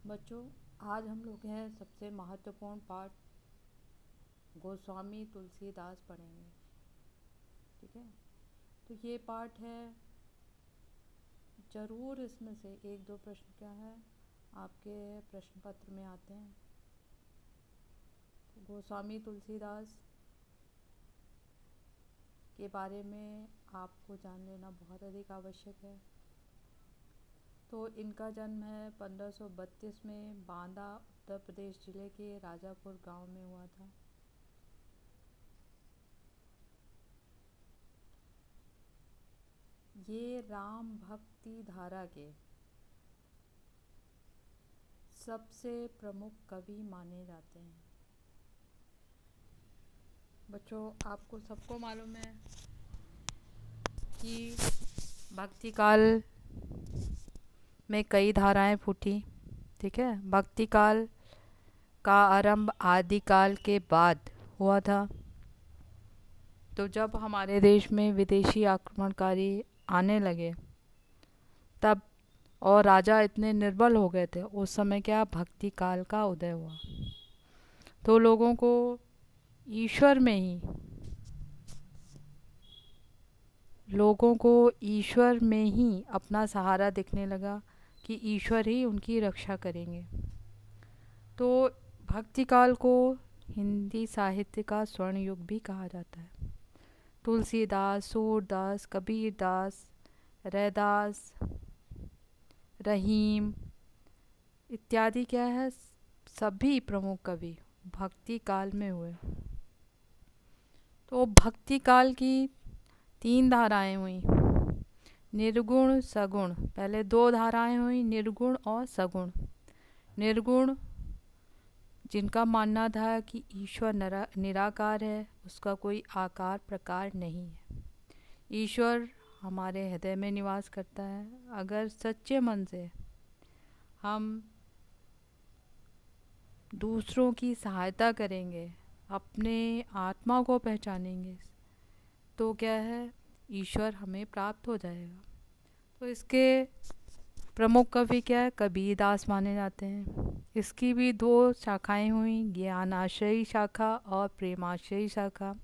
बच्चों, आज हम लोग हैं सबसे महत्वपूर्ण पाठ गोस्वामी तुलसीदास पढ़ेंगे। ठीक है, तो ये पाठ है। ज़रूर इसमें से एक दो प्रश्न क्या है आपके प्रश्न पत्र में आते हैं। तो गोस्वामी तुलसीदास के बारे में आपको जान लेना बहुत अधिक आवश्यक है। तो इनका जन्म है 1532 में बांदा उत्तर प्रदेश जिले के राजापुर गांव में हुआ था। ये राम भक्ति धारा के सबसे प्रमुख कवि माने जाते हैं। बच्चों, आपको सबको मालूम है कि भक्ति काल में कई धाराएं फूटी। ठीक है, भक्ति काल का आरंभ आदिकाल के बाद हुआ था। तो जब हमारे देश में विदेशी आक्रमणकारी आने लगे तब, और राजा इतने निर्बल हो गए थे, उस समय क्या भक्ति काल का उदय हुआ। तो लोगों को ईश्वर में ही अपना सहारा दिखने लगा कि ईश्वर ही उनकी रक्षा करेंगे। तो भक्ति काल को हिंदी साहित्य का स्वर्ण युग भी कहा जाता है। तुलसीदास, सूरदास, कबीरदास, रैदास, रहीम इत्यादि क्या है, सभी प्रमुख कवि भक्ति काल में हुए। तो भक्ति काल की 3 धाराएं हुई, निर्गुण सगुण। पहले 2 धाराएं हुई, निर्गुण और सगुण। निर्गुण जिनका मानना था कि ईश्वर निराकार है, उसका कोई आकार प्रकार नहीं है। ईश्वर हमारे हृदय में निवास करता है। अगर सच्चे मन से हम दूसरों की सहायता करेंगे, अपने आत्मा को पहचानेंगे, तो क्या है, ईश्वर हमें प्राप्त हो जाएगा। तो इसके प्रमुख कवि क्या है, कबीरदास माने जाते हैं। इसकी भी 2 शाखाएं हुई, ज्ञानाश्रयी शाखा और प्रेमाश्रयी शाखा।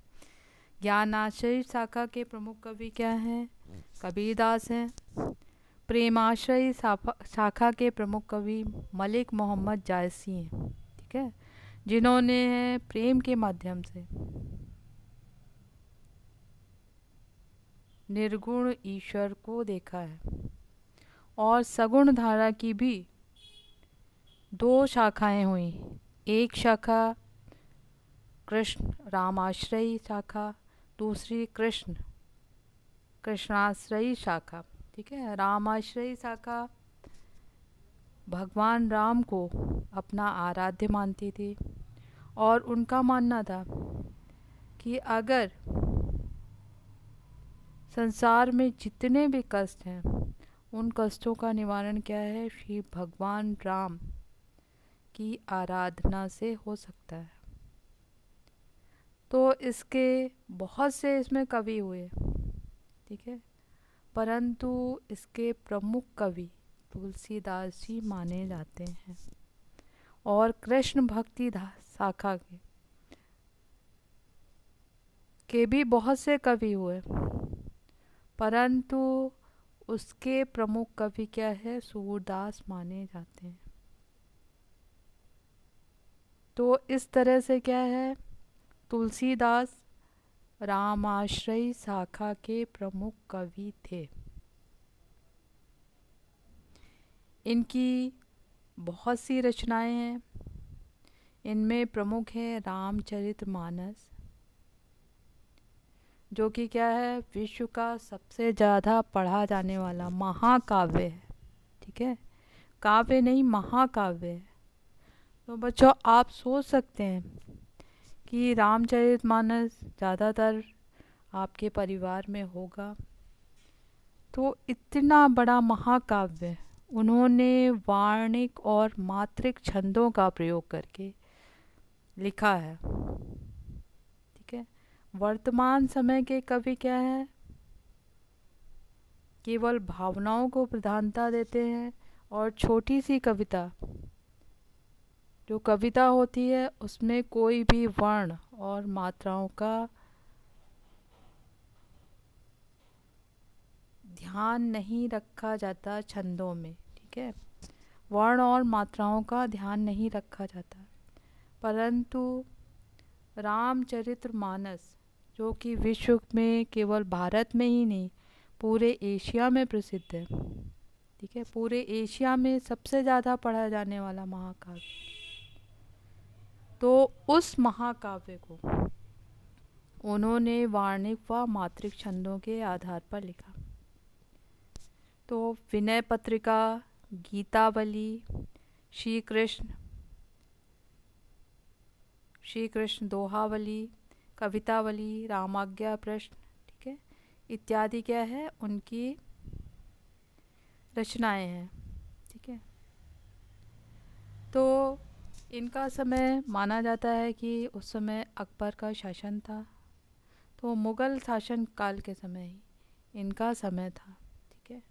ज्ञानाश्रयी शाखा के प्रमुख कवि क्या हैं, कबीरदास हैं। प्रेमाश्रयी शाखा के प्रमुख कवि मलिक मोहम्मद जायसी हैं। ठीक है, जिन्होंने प्रेम के माध्यम से निर्गुण ईश्वर को देखा है। और सगुण धारा की भी 2 शाखाएं हुई। एक शाखा कृष्ण रामाश्रयी शाखा, दूसरी कृष्णाश्रयी शाखा। ठीक है, रामाश्रयी शाखा भगवान राम को अपना आराध्य मानती थी और उनका मानना था कि अगर संसार में जितने भी कष्ट हैं, उन कष्टों का निवारण क्या है, श्री भगवान राम की आराधना से हो सकता है। तो इसके बहुत से इसमें कवि हुए। ठीक है, परंतु इसके प्रमुख कवि तुलसीदास जी माने जाते हैं। और कृष्ण भक्ति शाखा के भी बहुत से कवि हुए, परंतु उसके प्रमुख कवि क्या है, सूरदास माने जाते हैं। तो इस तरह से क्या है, तुलसीदास रामाश्रयी शाखा के प्रमुख कवि थे। इनकी बहुत सी रचनाएं हैं। इनमें प्रमुख है रामचरितमानस, जो कि क्या है, विश्व का सबसे ज़्यादा पढ़ा जाने वाला महाकाव्य है। ठीक है, काव्य नहीं, महाकाव्य है। तो बच्चों, आप सोच सकते हैं कि रामचरितमानस ज़्यादातर आपके परिवार में होगा। तो इतना बड़ा महाकाव्य उन्होंने वार्णिक और मात्रिक छंदों का प्रयोग करके लिखा है। ठीक है, वर्तमान समय के कवि क्या है, केवल भावनाओं को प्रधानता देते हैं और छोटी सी कविता जो कविता होती है उसमें कोई भी वर्ण और मात्राओं का ध्यान नहीं रखा जाता छंदों में, ठीक है। वर्ण और मात्राओं का ध्यान नहीं रखा जाता, परंतु रामचरितमानस जो कि विश्व में केवल भारत में ही नहीं पूरे एशिया में प्रसिद्ध है, ठीक है, पूरे एशिया में सबसे ज़्यादा पढ़ा जाने वाला महाकाव्य, तो उस महाकाव्य को उन्होंने वार्णिक व मात्रिक छंदों के आधार पर लिखा। तो विनय पत्रिका, गीतावली, श्री कृष्ण दोहावली, कवितावली, रामाज्ञा प्रश्न, ठीक है, इत्यादि क्या है उनकी रचनाएं हैं, ठीक है। तो इनका समय माना जाता है कि उस समय अकबर का शासन था, तो मुग़ल शासन काल के समय ही इनका समय था, ठीक है।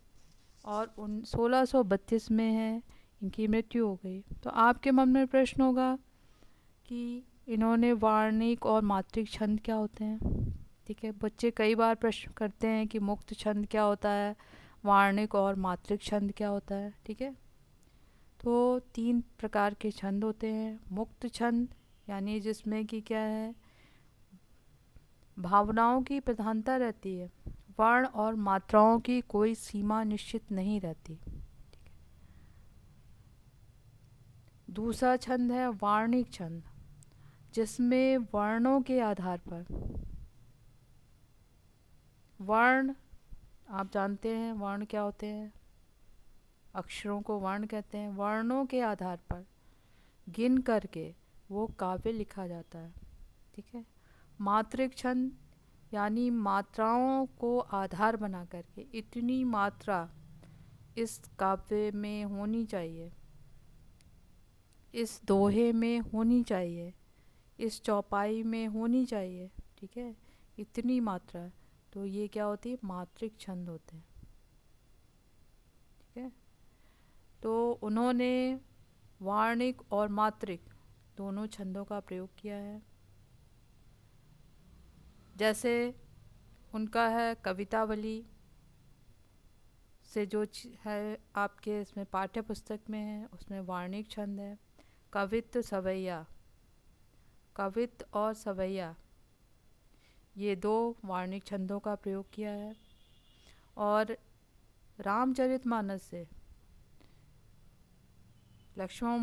और 1632 में है इनकी मृत्यु हो गई। तो आपके मन में प्रश्न होगा कि इन्होंने वार्णिक और मात्रिक छंद क्या होते हैं, ठीक है। बच्चे कई बार प्रश्न करते हैं कि मुक्त छंद क्या होता है, वार्णिक और मात्रिक छंद क्या होता है, ठीक है। तो 3 प्रकार के छंद होते हैं। मुक्त छंद यानी जिसमें कि क्या है, भावनाओं की प्रधानता रहती है, वर्ण और मात्राओं की कोई सीमा निश्चित नहीं रहती। दूसरा छंद है वार्णिक छंद, जिसमें वर्णों के आधार पर, वर्ण आप जानते हैं वर्ण क्या होते हैं, अक्षरों को वर्ण कहते हैं, वर्णों के आधार पर गिन करके वो काव्य लिखा जाता है, ठीक है। मात्रिक छंद यानी मात्राओं को आधार बना करके इतनी मात्रा इस काव्य में होनी चाहिए, इस दोहे में होनी चाहिए, इस चौपाई में होनी चाहिए, ठीक है, इतनी मात्रा, तो ये क्या होती है, मात्रिक छंद होते हैं, ठीक है। तो उन्होंने वार्णिक और मात्रिक दोनों छंदों का प्रयोग किया है। जैसे उनका है कवितावली से जो है आपके इसमें पाठ्य पुस्तक में है, उसमें वार्णिक छंद है। कवित्त सवैया, कवित्त और सवैया ये 2 वार्णिक छंदों का प्रयोग किया है। और रामचरितमानस से लक्ष्मण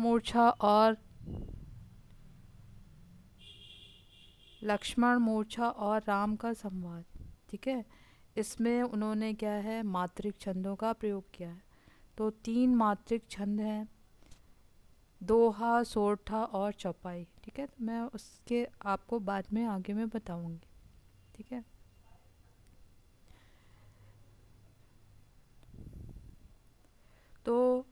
मूर्छा और राम का संवाद, ठीक है, इसमें उन्होंने क्या है मात्रिक छंदों का प्रयोग किया है। तो 3 मात्रिक छंद हैं, दोहा, सोरठा और चौपाई, ठीक है। तो मैं उसके आपको बाद में आगे में बताऊंगी, ठीक है। तो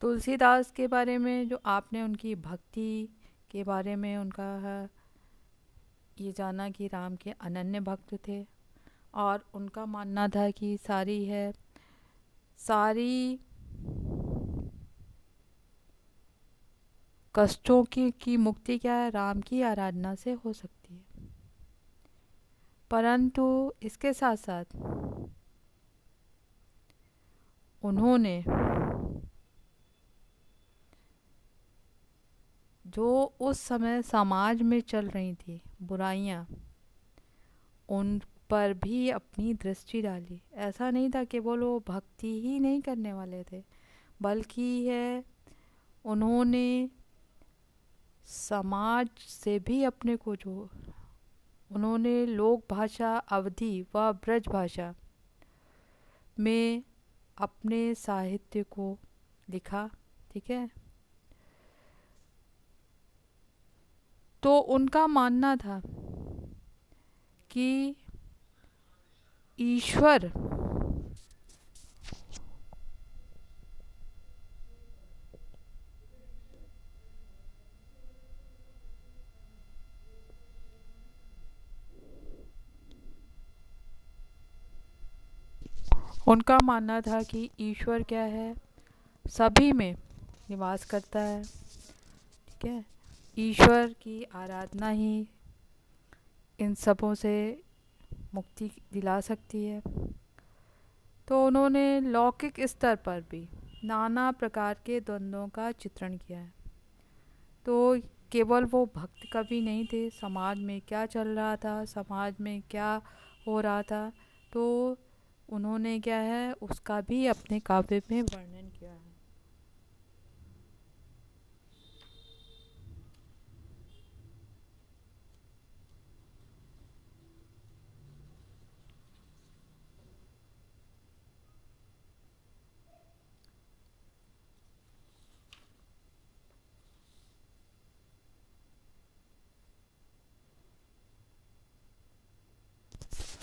तुलसीदास के बारे में जो आपने उनकी भक्ति के बारे में उनका ये जाना कि राम के अनन्य भक्त थे, और उनका मानना था कि सारी कष्टों की मुक्ति क्या है, राम की आराधना से हो सकती है। परंतु इसके साथ साथ उन्होंने जो उस समय समाज में चल रही थी बुराइयां, उन पर भी अपनी दृष्टि डाली। ऐसा नहीं था कि वो भक्ति ही नहीं करने वाले थे, बल्कि है उन्होंने समाज से भी अपने को जो उन्होंने लोक भाषा, अवधी व ब्रज भाषा में अपने साहित्य को लिखा, ठीक है। तो उनका मानना था कि ईश्वर उनका मानना था कि ईश्वर क्या है, सभी में निवास करता है, ठीक है, ईश्वर की आराधना ही इन सबों से मुक्ति दिला सकती है। तो उन्होंने लौकिक स्तर पर भी नाना प्रकार के द्वंद्वों का चित्रण किया है। तो केवल वो भक्त कवि नहीं थे, समाज में क्या चल रहा था, समाज में क्या हो रहा था, तो उन्होंने क्या है उसका भी अपने काव्य में वर्णन किया है।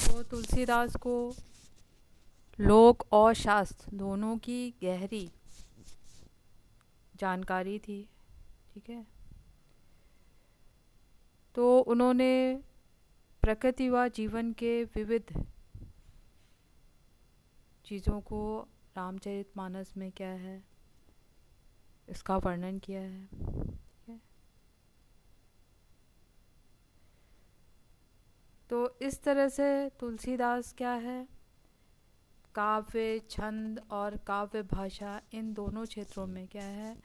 तो तुलसीदास को लोक और शास्त्र दोनों की गहरी जानकारी थी। ठीक है, तो उन्होंने प्रकृति व जीवन के विविध चीज़ों को रामचरितमानस में क्या है इसका वर्णन किया है। ठीक है, तो इस तरह से तुलसीदास क्या है काव्य छंद और काव्य भाषा इन दोनों क्षेत्रों में क्या है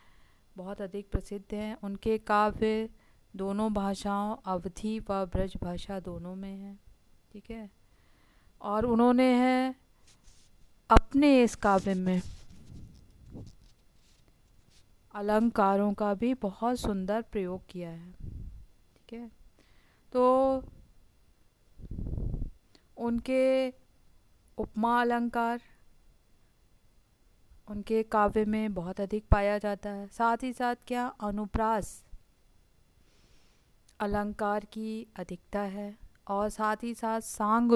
बहुत अधिक प्रसिद्ध हैं। उनके काव्य दोनों भाषाओं अवधी व ब्रज भाषा दोनों में है। ठीक है, और उन्होंने है अपने इस काव्य में अलंकारों का भी बहुत सुंदर प्रयोग किया है। ठीक है, तो उनके उपमा अलंकार उनके काव्य में बहुत अधिक पाया जाता है। साथ ही साथ क्या अनुप्रास अलंकार की अधिकता है, और साथ ही साथ सांग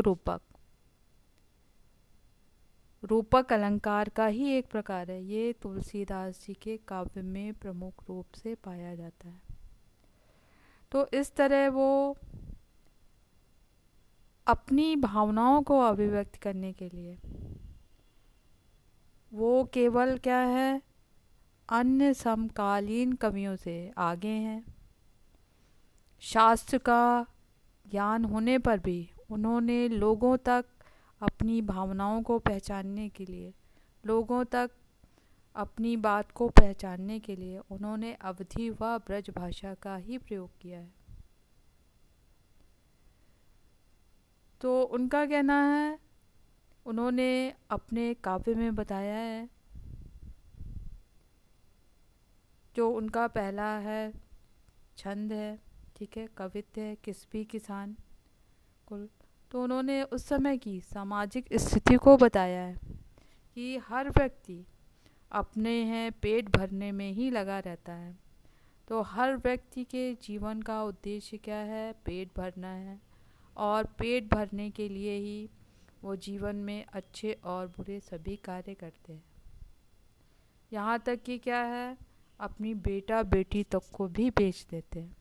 रूपक अलंकार का ही एक प्रकार है। ये तुलसीदास जी के काव्य में प्रमुख रूप से पाया जाता है। तो इस तरह वो अपनी भावनाओं को अभिव्यक्त करने के लिए वो केवल क्या है अन्य समकालीन कवियों से आगे हैं। शास्त्र का ज्ञान होने पर भी उन्होंने लोगों तक अपनी भावनाओं को पहचानने के लिए लोगों तक अपनी बात को पहचानने के लिए उन्होंने अवधी व ब्रज भाषा का ही प्रयोग किया है। तो उनका कहना है उन्होंने अपने काव्य में बताया है जो उनका पहला है छंद है। ठीक है, कवित्व है किसपी किसान कुल। तो उन्होंने उस समय की सामाजिक स्थिति को बताया है कि हर व्यक्ति अपने हैं पेट भरने में ही लगा रहता है। तो हर व्यक्ति के जीवन का उद्देश्य क्या है पेट भरना है, और पेट भरने के लिए ही वो जीवन में अच्छे और बुरे सभी कार्य करते हैं। यहाँ तक कि क्या है अपनी बेटा बेटी तक को भी बेच देते हैं।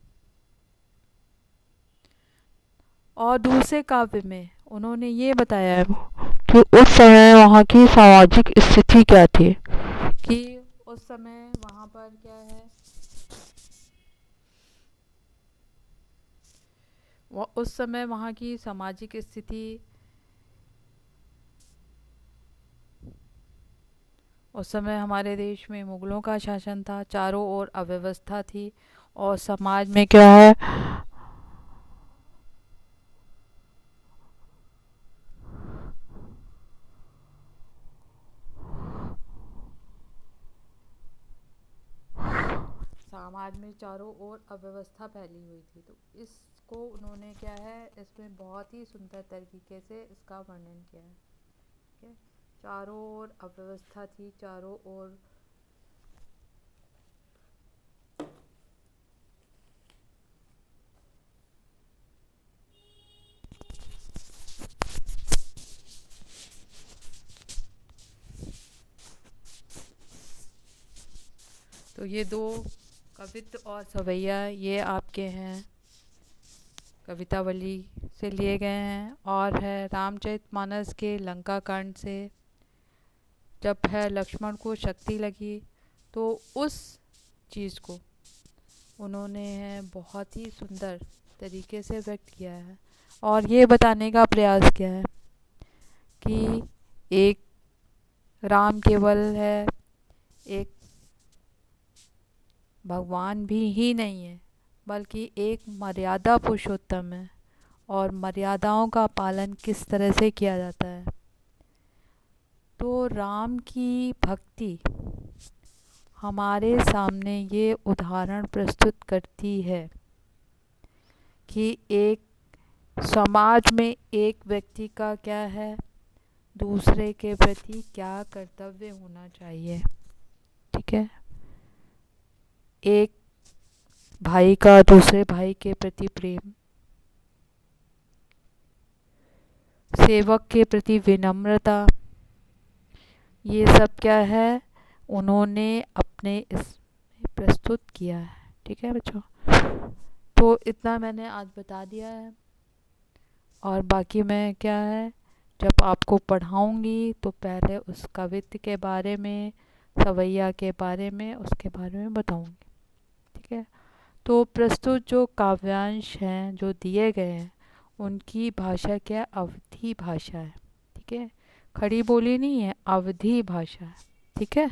और दूसरे काव्य में उन्होंने ये बताया है कि उस समय वहाँ की सामाजिक स्थिति क्या थी, कि उस समय वहाँ पर क्या है उस समय वहाँ की सामाजिक स्थिति उस समय हमारे देश में मुगलों का शासन था, चारों ओर अव्यवस्था थी, और समाज में क्या है समाज में चारों ओर अव्यवस्था फैली हुई थी। तो इसको उन्होंने क्या है इसमें बहुत ही सुंदर तरीके से इसका वर्णन किया है। ठीक है, चारों ओर अव्यवस्था थी, चारों ओर तो ये दो कवित्व और सवैया ये आपके हैं कवितावली से लिए गए हैं, और है रामचरितमानस के लंका कांड से जब है लक्ष्मण को शक्ति लगी तो उस चीज़ को उन्होंने है बहुत ही सुंदर तरीके से व्यक्त किया है और ये बताने का प्रयास किया है कि एक राम केवल है एक भगवान भी ही नहीं है, बल्कि एक मर्यादा पुरुषोत्तम है और मर्यादाओं का पालन किस तरह से किया जाता है। तो राम की भक्ति हमारे सामने ये उदाहरण प्रस्तुत करती है कि एक समाज में एक व्यक्ति का क्या है, दूसरे के प्रति क्या कर्तव्य होना चाहिए। ठीक है, एक भाई का दूसरे भाई के प्रति प्रेम, सेवक के प्रति विनम्रता, ये सब क्या है उन्होंने अपने इसमें प्रस्तुत किया है। ठीक है बच्चों, तो इतना मैंने आज बता दिया है और बाकी मैं क्या है जब आपको पढ़ाऊंगी तो पहले उस कवित्व के बारे में, सवैया के बारे में, उसके बारे में बताऊंगी। ठीक है, तो प्रस्तुत जो काव्यांश हैं जो दिए गए हैं उनकी भाषा क्या, अवधी भाषा है। ठीक है, खड़ी बोली नहीं है, अवधी भाषा है। ठीक है।